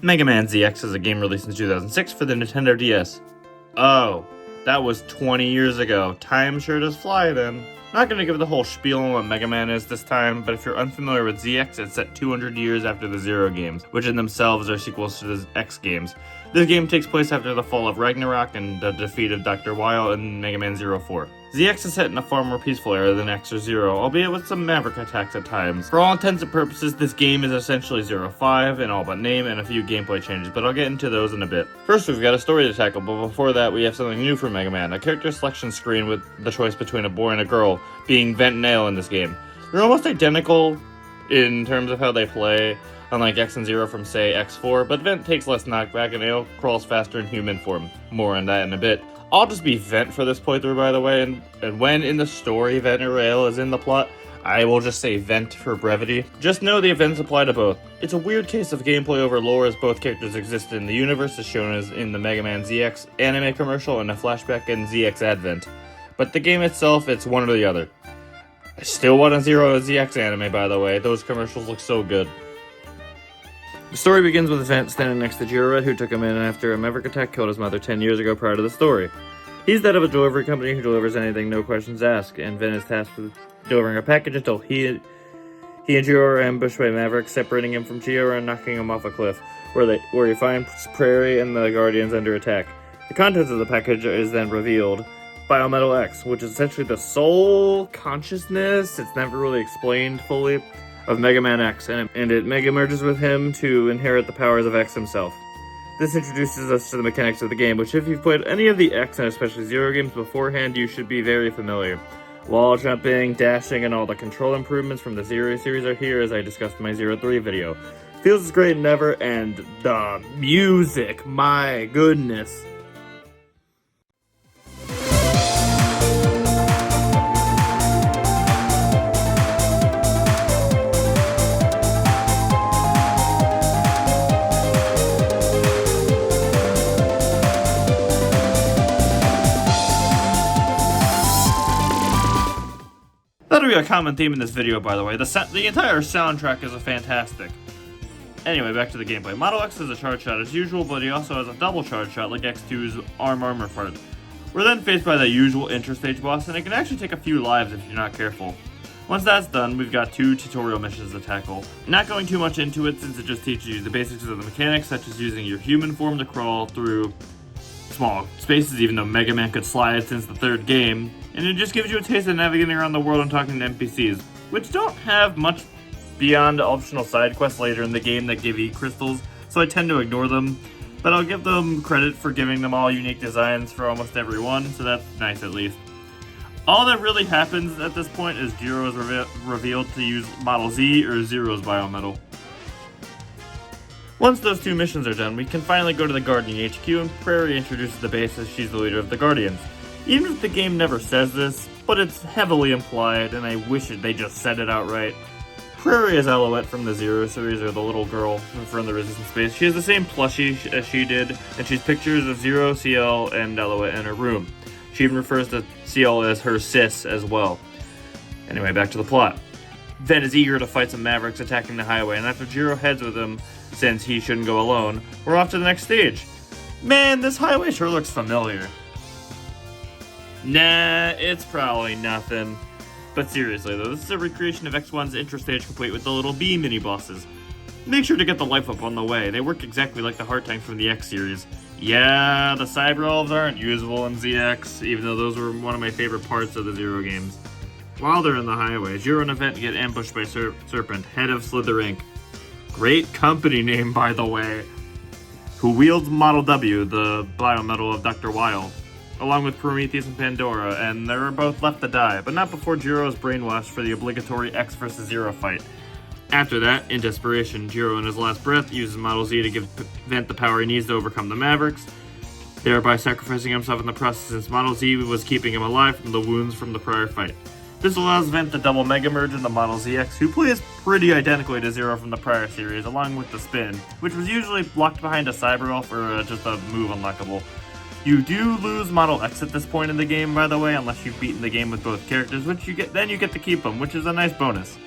Mega Man ZX is a game released in 2006 for the Nintendo DS. Oh, that was 20 years ago. Time sure does fly then. Not gonna give the whole spiel on what Mega Man is this time, but if you're unfamiliar with ZX, it's set 200 years after the Zero games, which in themselves are sequels to the X games. This game takes place after the fall of Ragnarok and the defeat of Dr. Weil in Mega Man 04. ZX is set in a far more peaceful era than X or Zero, albeit with some maverick attacks at times. For all intents and purposes, this game is essentially 05 in all but name and a few gameplay changes, but I'll get into those in a bit. First, we've got a story to tackle, but before that, we have something new for Mega Man, a character selection screen with the choice between a boy and a girl, being Vent and Ale in this game. They're almost identical in terms of how they play, unlike X and Zero from, say, X4, but Vent takes less knockback and Ale crawls faster in human form. More on that in a bit. I'll just be Vent for this playthrough, by the way, and when in the story Vent or Ale is in the plot, I will just say Vent for brevity. Just know the events apply to both. It's a weird case of gameplay over lore as both characters exist in the universe as shown as in the Mega Man ZX anime commercial and a flashback in ZX Advent. But the game itself, it's one or the other. I still want a Zero ZX anime, by the way. Those commercials look so good. The story begins with Vent standing next to Jiro, who took him in after a maverick attack killed his mother 10 years ago prior to the story. He's that of a delivery company who delivers anything, no questions asked, and Vent is tasked with delivering a package until he and Jiro are ambushed by Maverick, separating him from Jiro and knocking him off a cliff, where he finds Prairie and the Guardians under attack. The contents of the package is then revealed. Biometal X, which is essentially the soul consciousness, it's never really explained fully, of Mega Man X, and it mega merges with him to inherit the powers of X himself. This introduces us to the mechanics of the game, which if you've played any of the X and especially Zero games beforehand, you should be very familiar. Wall jumping, dashing, and all the control improvements from the Zero series are here as I discussed in my 03 video. Feels as great as ever, and the music, my goodness. That'll be a common theme in this video, by the way. The entire soundtrack is fantastic. Anyway, back to the gameplay. Model X has a charge shot as usual, but he also has a double charge shot like X2's armor part. We're then faced by the usual interstage boss, and it can actually take a few lives if you're not careful. Once that's done, we've got 2 tutorial missions to tackle. Not going too much into it since it just teaches you the basics of the mechanics, such as using your human form to crawl through small spaces, even though Mega Man could slide since the 3rd game, and it just gives you a taste of navigating around the world and talking to NPCs, which don't have much beyond optional side quests later in the game that give E-crystals, so I tend to ignore them, but I'll give them credit for giving them all unique designs for almost every one, so that's nice at least. All that really happens at this point is Jiro is revealed to use Model Z or Zero's biometal. Once those 2 missions are done, we can finally go to the Guardian HQ, and Prairie introduces the base as she's the leader of the Guardians. Even if the game never says this, but it's heavily implied, and I wish they just said it outright. Prairie is Alouette from the Zero series, or the little girl from the Resistance base. She has the same plushie as she did, and she's pictures of Zero, CL, and Alouette in her room. She even refers to CL as her sis as well. Anyway, back to the plot. Vent is eager to fight some Mavericks attacking the highway, and after Jiro heads with him, since he shouldn't go alone, we're off to the next stage. Man, this highway sure looks familiar. Nah, it's probably nothing. But seriously though, this is a recreation of X1's intro stage complete with the little B mini-bosses. Make sure to get the life up on the way, they work exactly like the heart tanks from the X series. Yeah, the Cyber Elves aren't usable in ZX, even though those were one of my favorite parts of the Zero games. While they're in the highway, Jiro and Vent get ambushed by Serpent, head of Slither Inc. Great company name, by the way. Who wields Model W, the biometal of Dr. Weil, along with Prometheus and Pandora, and they're both left to die, but not before Jiro is brainwashed for the obligatory X vs. Zero fight. After that, in desperation, Jiro in his last breath uses Model Z to give Vent the power he needs to overcome the Mavericks, thereby sacrificing himself in the process since Model Z was keeping him alive from the wounds from the prior fight. This allows Vent to double Mega Merge in the Model ZX, who plays pretty identically to Zero from the prior series, along with the spin, which was usually blocked behind a Cyber Elf or just a move unlockable. You do lose Model X at this point in the game, by the way, unless you've beaten the game with both characters, which you get to keep them, which is a nice bonus.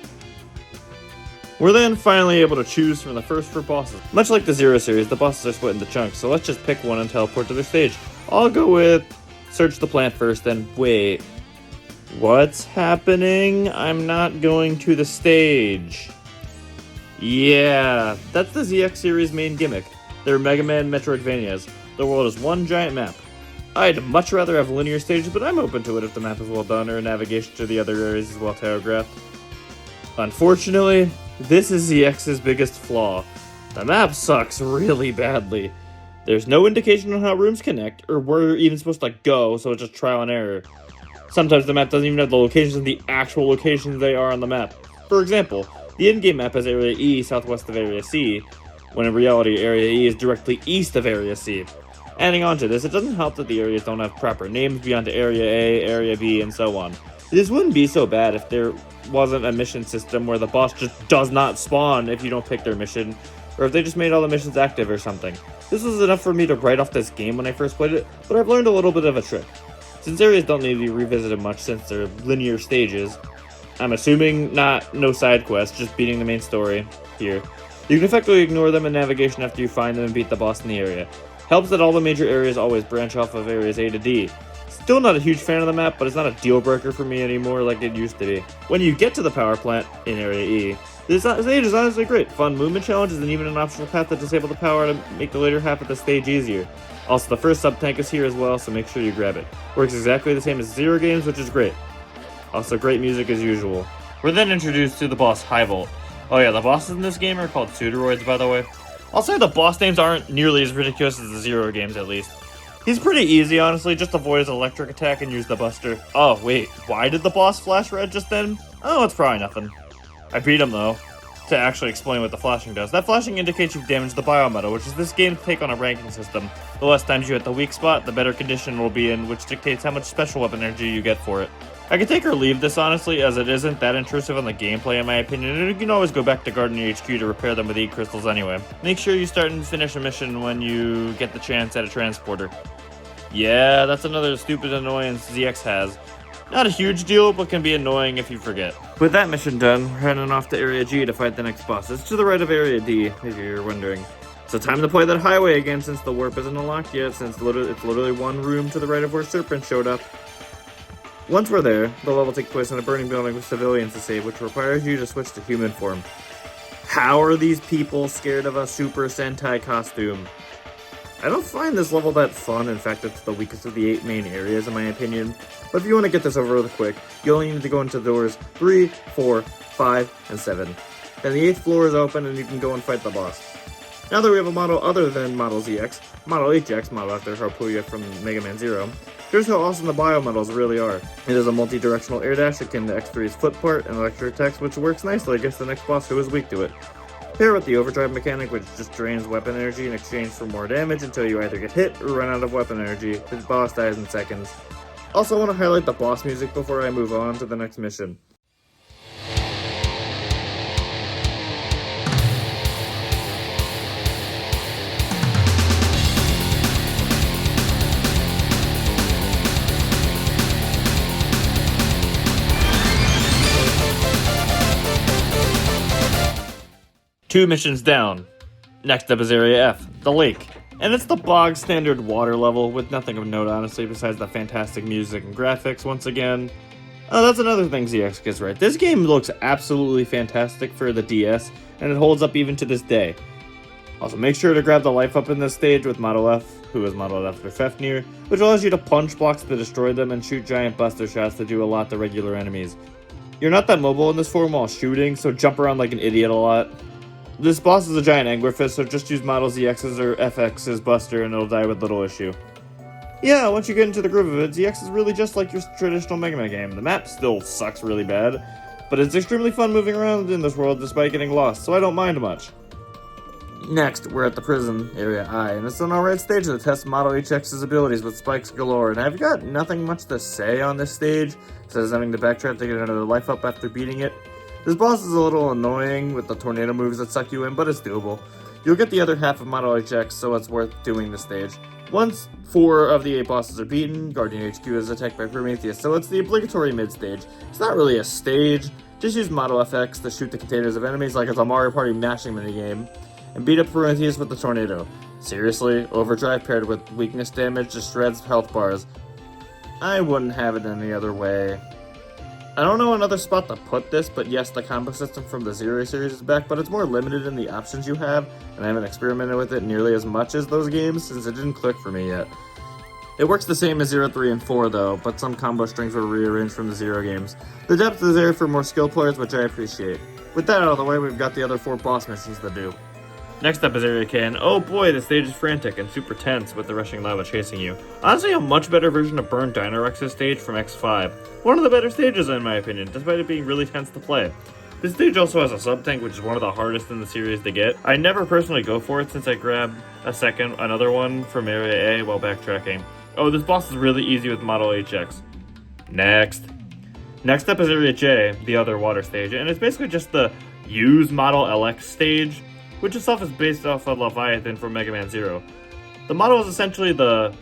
We're then finally able to choose from the first 4 bosses. Much like the Zero series, the bosses are split into chunks, so let's just pick one and teleport to their stage. I'll go with search the plant first, then wait. What's happening? I'm not going to the stage. Yeah, that's the ZX series' main gimmick. They're Mega Man Metroidvanias. The world is one giant map. I'd much rather have linear stages, but I'm open to it if the map is well done or navigation to the other areas is well telegraphed. Unfortunately, this is ZX's biggest flaw. The map sucks really badly. There's no indication on how rooms connect, or where you're even supposed to go, so it's just trial and error. Sometimes the map doesn't even have the locations of the actual locations they are on the map. For example, the in-game map has Area E southwest of Area C, when in reality Area E is directly east of Area C. Adding on to this, it doesn't help that the areas don't have proper names beyond Area A, Area B, and so on. This wouldn't be so bad if there wasn't a mission system where the boss just does not spawn if you don't pick their mission, or if they just made all the missions active or something. This was enough for me to write off this game when I first played it, but I've learned a little bit of a trick. Since areas don't need to be revisited much since they're linear stages, I'm assuming no side quests, just beating the main story here. You can effectively ignore them in navigation after you find them and beat the boss in the area. Helps that all the major areas always branch off of areas A to D. Still not a huge fan of the map, but it's not a deal breaker for me anymore like it used to be. When you get to the power plant in Area E, this stage is honestly great. Fun movement challenges and even an optional path to disable the power to make the later half of the stage easier. Also, the first sub-tank is here as well, so make sure you grab it. Works exactly the same as Zero games, which is great. Also, great music as usual. We're then introduced to the boss Highvolt. Oh yeah, the bosses in this game are called Pseudoroids, by the way. I'll say the boss names aren't nearly as ridiculous as the Zero games, at least. He's pretty easy, honestly, just avoid his electric attack and use the buster. Oh, wait, why did the boss flash red just then? Oh, it's probably nothing. I beat him, though. To actually explain what the flashing does. That flashing indicates you've damaged the biometal, which is this game's take on a ranking system. The less times you hit the weak spot, the better condition will be in, which dictates how much special weapon energy you get for it. I could take or leave this, honestly, as it isn't that intrusive on the gameplay in my opinion, and you can always go back to Guardian HQ to repair them with E-crystals anyway. Make sure you start and finish a mission when you get the chance at a transporter. Yeah, that's another stupid annoyance ZX has. Not a huge deal, but can be annoying if you forget. With that mission done, we're heading off to Area G to fight the next boss. It's to the right of Area D, if you're wondering. So time to play that highway again since the warp isn't unlocked yet, since it's literally one room to the right of where Serpent showed up. Once we're there, the level takes place in a burning building with civilians to save, which requires you to switch to human form. How are these people scared of a Super Sentai costume? I don't find this level that fun. In fact, it's the weakest of the 8 main areas in my opinion. But if you want to get this over really quick, you only need to go into doors 3, 4, 5, and 7. Then the 8th floor is open and you can go and fight the boss. Now that we have a model other than Model ZX, Model HX, model after Harpuya from Mega Man Zero, here's how awesome the biometals really are. It is a multi-directional air dash akin to X3's foot part and electric attacks, which works nicely against the next boss who is weak to it. Pair with the overdrive mechanic, which just drains weapon energy in exchange for more damage until you either get hit or run out of weapon energy. The boss dies in seconds. Also, I want to highlight the boss music before I move on to the next mission. Two missions down. Next up is Area F, the lake. And it's the bog standard water level with nothing of note honestly besides the fantastic music and graphics once again. Oh, that's another thing ZX gets right. This game looks absolutely fantastic for the DS, and it holds up even to this day. Also, make sure to grab the life up in this stage with Model F, who is modeled after Fafnir, which allows you to punch blocks to destroy them and shoot giant buster shots to do a lot to regular enemies. You're not that mobile in this form while shooting, so jump around like an idiot a lot. This boss is a giant anglerfish, so just use Model ZX's or FX's buster and it'll die with little issue. Yeah, once you get into the groove of it, ZX is really just like your traditional Mega Man game. The map still sucks really bad, but it's extremely fun moving around in this world despite getting lost, so I don't mind much. Next, we're at the prison, Area I, and it's an alright stage to test Model HX's abilities with spikes galore, and I've got nothing much to say on this stage, besides having to backtrack to get another life up after beating it. This boss is a little annoying with the tornado moves that suck you in, but it's doable. You'll get the other half of Model HX, so it's worth doing the stage. Once 4 of the 8 bosses are beaten, Guardian HQ is attacked by Prometheus, so it's the obligatory mid-stage. It's not really a stage, Just use Model FX to shoot the containers of enemies like it's a Mario Party mashing minigame, and beat up Prometheus with the tornado. Seriously, Overdrive paired with weakness damage just shreds health bars. I wouldn't have it any other way. I don't know another spot to put this, but yes, the combo system from the Zero series is back, but it's more limited in the options you have, and I haven't experimented with it nearly as much as those games since it didn't click for me yet. It works the same as 0, 3, and 4 though, but some combo strings were rearranged from the Zero games. The depth is there for more skilled players, which I appreciate. With that out of the way, we've got the other 4 boss missions to do. Next up is Area K, and oh boy, the stage is frantic and super tense with the rushing lava chasing you. Honestly, a much better version of Burn Dynarex's stage from X5. One of the better stages in my opinion, despite it being really tense to play. This stage also has a sub-tank, which is one of the hardest in the series to get. I never personally go for it since I grabbed another one from Area A while backtracking. Oh, this boss is really easy with Model HX. Next up is Area J, the other water stage, and it's basically just the use Model LX stage, which itself is based off of Leviathan from Mega Man Zero. The model is essentially the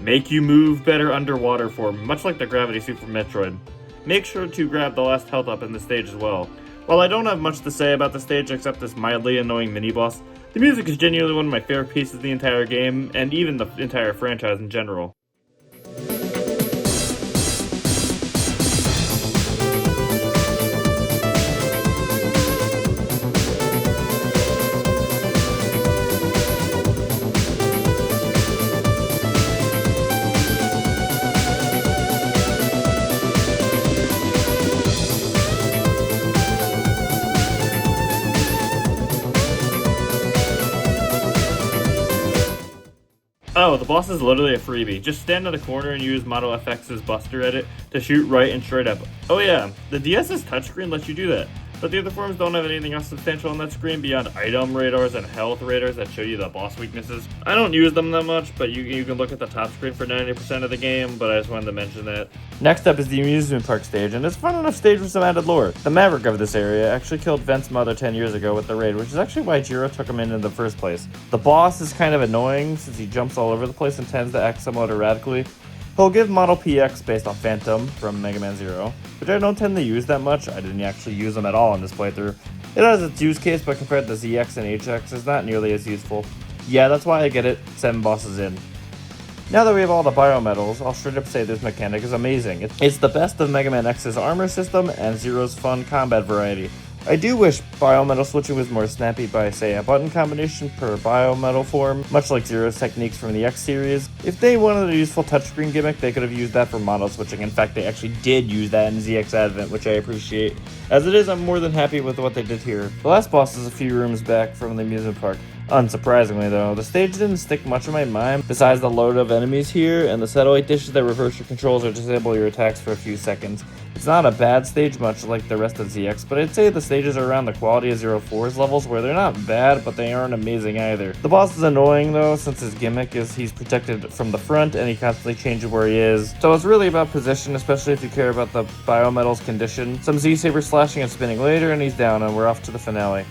make you move better underwater form, much like the Gravity Suit from Metroid. Make sure to grab the last health up in the stage as well. While I don't have much to say about the stage except this mildly annoying mini-boss, the music is genuinely one of my favorite pieces of the entire game, and even the entire franchise in general. Oh, the boss is literally a freebie. Just stand in the corner and use Model FX's Buster Edit to shoot right and straight up. Oh yeah, the DS's touchscreen lets you do that, but the other forms don't have anything else substantial on that screen beyond item radars and health radars that show you the boss weaknesses. I don't use them that much, but you can look at the top screen for 90% of the game, but I just wanted to mention that. Next up is the amusement park stage, and it's a fun enough stage with some added lore. The Maverick of this area actually killed Vent's mother 10 years ago with the raid, which is actually why Jiro took him in the first place. The boss is kind of annoying since he jumps all over the place and tends to act somewhat erratically. He'll give Model PX based on Phantom from Mega Man Zero, which I don't tend to use that much. I didn't actually use them at all in this playthrough. It has its use case, but compared to ZX and HX, it's not nearly as useful. Yeah, that's why I get it 7 bosses in. Now that we have all the biometals, I'll straight up say this mechanic is amazing. It's the best of Mega Man X's armor system and Zero's fun combat variety. I do wish biometal switching was more snappy by, say, a button combination per biometal form, much like Zero's techniques from the X series. If they wanted a useful touchscreen gimmick, they could have used that for model switching. In fact, they actually did use that in ZX Advent, which I appreciate. As it is, I'm more than happy with what they did here. The last boss is a few rooms back from the amusement park. Unsurprisingly though, the stage didn't stick much in my mind besides the load of enemies here and the satellite dishes that reverse your controls or disable your attacks for a few seconds. It's not a bad stage much like the rest of ZX, but I'd say the stages are around the quality of 04's levels where they're not bad, but they aren't amazing either. The boss is annoying though, since his gimmick is he's protected from the front and he constantly changes where he is. So it's really about position, especially if you care about the biometal's condition. Some Z-Saber slashing and spinning later and he's down and we're off to the finale.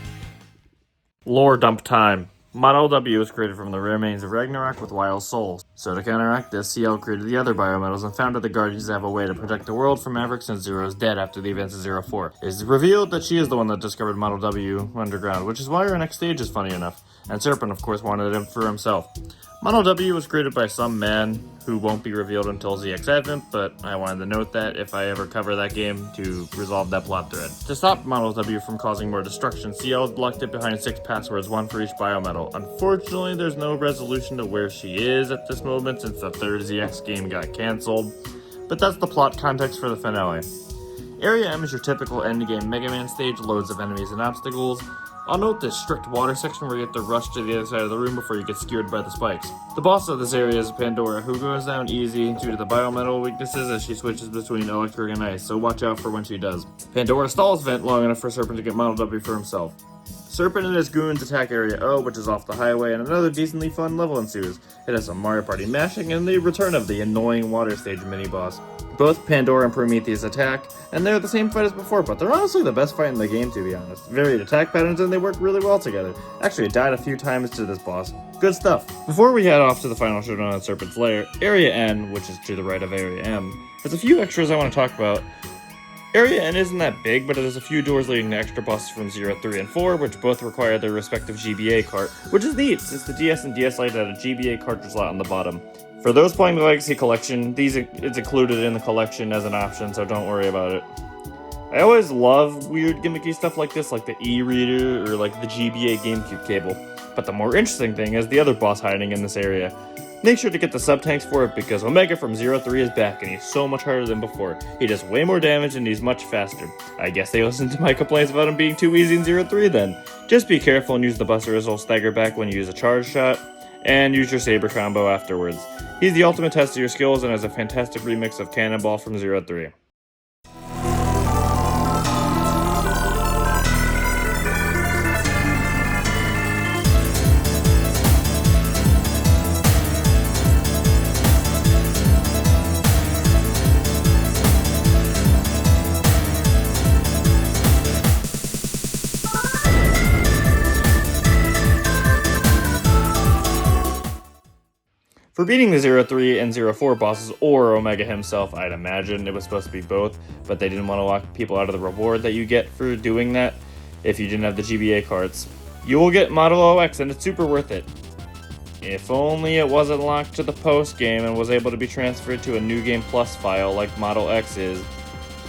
Lore dump time. Model W was created from the remains of Ragnarok with Wild Souls. So to counteract this, CL created the other biometals and found that the Guardians have a way to protect the world from Maverick since Zero is dead after the events of 04. It is revealed that she is the one that discovered Model W underground, which is why our next stage is funny enough. And Serpent, of course, wanted it for himself. Model W was created by some man who won't be revealed until ZX Advent, but I wanted to note that if I ever cover that game to resolve that plot thread. To stop Model W from causing more destruction, CL locked it behind 6 passwords, 1 for each biometal. Unfortunately, there's no resolution to where she is at this moment since the 3rd ZX game got cancelled, but that's the plot context for the finale. Area M is your typical endgame Mega Man stage, loads of enemies and obstacles. I'll note this strict water section where you have to rush to the other side of the room before you get skewered by the spikes. The boss of this area is Pandora, who goes down easy due to the biometal weaknesses as she switches between electric and ice, so watch out for when she does. Pandora stalls Vent long enough for Serpent to get Model W for himself. Serpent and his goons attack Area O, which is off the highway, and another decently fun level ensues. It has some Mario Party mashing and the return of the annoying water stage mini-boss. Both Pandora and Prometheus attack, and they're the same fight as before, but they're honestly the best fight in the game, to be honest. Varied attack patterns, and they work really well together. Actually, I died a few times to this boss. Good stuff. Before we head off to the final showdown at Serpent's Lair, Area N, which is to the right of Area M, there's a few extras I want to talk about. Area N isn't that big, but it has a few doors leading to extra bosses from 0, 3, and 4, which both require their respective GBA cart, which is neat, since the DS and DS Lite had a GBA cartridge slot on the bottom. For those playing the Legacy Collection, it's included in the collection as an option, so don't worry about it. I always love weird gimmicky stuff like this, like the e-reader or like the GBA GameCube cable. But the more interesting thing is the other boss hiding in this area. Make sure to get the sub-tanks for it because Omega from 0-3 is back and he's so much harder than before. He does way more damage and he's much faster. I guess they listened to my complaints about him being too easy in 0-3 then. Just be careful and use the Buster Result stagger back when you use a charge shot, and use your Saber combo afterwards. He's the ultimate test of your skills and has a fantastic remix of Cannonball from 0-3. For beating the 0-3 and 0-4 bosses, or Omega himself, I'd imagine it was supposed to be both, but they didn't want to lock people out of the reward that you get for doing that if you didn't have the GBA cards. You will get Model OX, and it's super worth it. If only it wasn't locked to the post-game and was able to be transferred to a New Game Plus file like Model X is.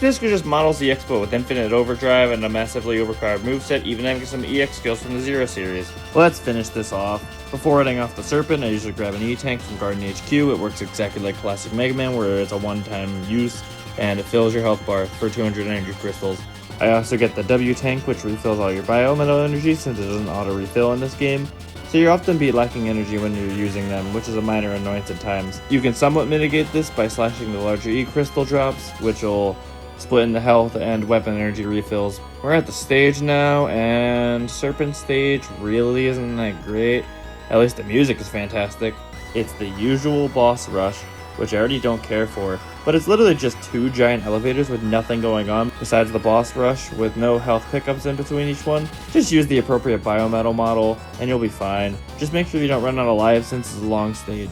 This was just Model ZX but with infinite overdrive and a massively overpowered moveset, even having some EX skills from the Zero series. Let's finish this off. Before heading off the Serpent, I usually grab an E-Tank from Guardian HQ. It works exactly like classic Mega Man, where it's a one-time use, and it fills your health bar for 200 energy crystals. I also get the W-Tank, which refills all your Biometal energy since it doesn't auto-refill in this game, so you'll often be lacking energy when you're using them, which is a minor annoyance at times. You can somewhat mitigate this by slashing the larger E-Crystal drops, which will split into health and weapon energy refills. We're at the stage now, and Serpent stage really isn't that great. At least the music is fantastic. It's the usual boss rush, which I already don't care for, but it's literally just two giant elevators with nothing going on besides the boss rush with no health pickups in between each one. Just use the appropriate Biometal model and you'll be fine. Just make sure you don't run out of lives since it's a long stage.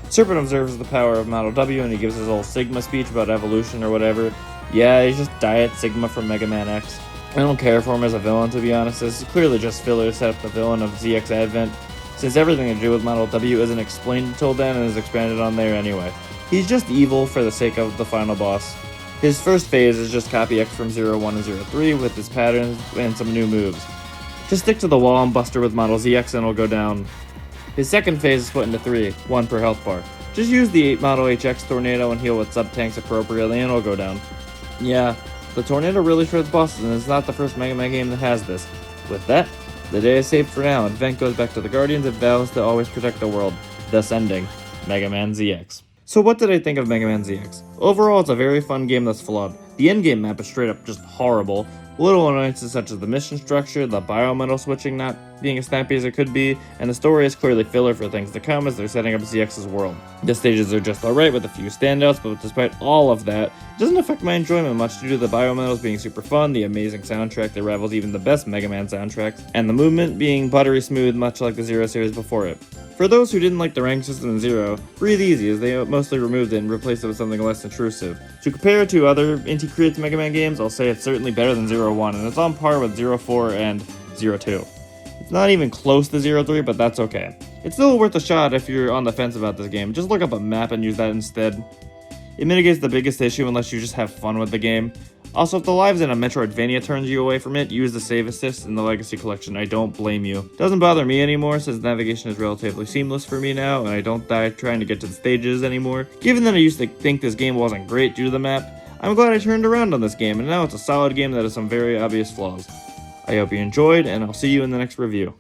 Serpent observes the power of Model W and he gives his whole Sigma speech about evolution or whatever. Yeah, he's just Diet Sigma from Mega Man X. I don't care for him as a villain, to be honest. This is clearly just filler to set up the villain of ZX Advent, since everything to do with Model W isn't explained until then and is expanded on there anyway. He's just evil for the sake of the final boss. His first phase is just copy X from 0-1 and 0-3 with his patterns and some new moves. Just stick to the wall and Buster with Model ZX and it'll go down. His second phase is split into 3, 1 per health bar. Just use the Model HX Tornado and heal with sub-tanks appropriately and it'll go down. Yeah, the Tornado really shreds bosses and it's not the first Mega Man game that has this. With that, the day is saved for now and Vent goes back to the Guardians and vows to always protect the world, thus ending Mega Man ZX. So what did I think of Mega Man ZX? Overall, it's a very fun game that's flawed. The endgame map is straight up just horrible. Little annoyances such as the mission structure, the Biometal switching not being as snappy as it could be, and the story is clearly filler for things to come as they're setting up ZX's world. The stages are just alright with a few standouts, but despite all of that, it doesn't affect my enjoyment much due to the Biometals being super fun, the amazing soundtrack that rivals even the best Mega Man soundtracks, and the movement being buttery smooth much like the Zero series before it. For those who didn't like the rank system in Zero, breathe easy as they mostly removed it and replaced it with something less intrusive. To compare it to other Inti Creates Mega Man games, I'll say it's certainly better than 0-1, and it's on par with 0-4 and 0-2. It's not even close to 0-3, but that's okay. It's still worth a shot if you're on the fence about this game. Just look up a map and use that instead. It mitigates the biggest issue unless you just have fun with the game. Also, if the lives in a Metroidvania turns you away from it, use the save assist in the Legacy Collection. I don't blame you. Doesn't bother me anymore since navigation is relatively seamless for me now and I don't die trying to get to the stages anymore. Given that I used to think this game wasn't great due to the map, I'm glad I turned around on this game and now it's a solid game that has some very obvious flaws. I hope you enjoyed and I'll see you in the next review.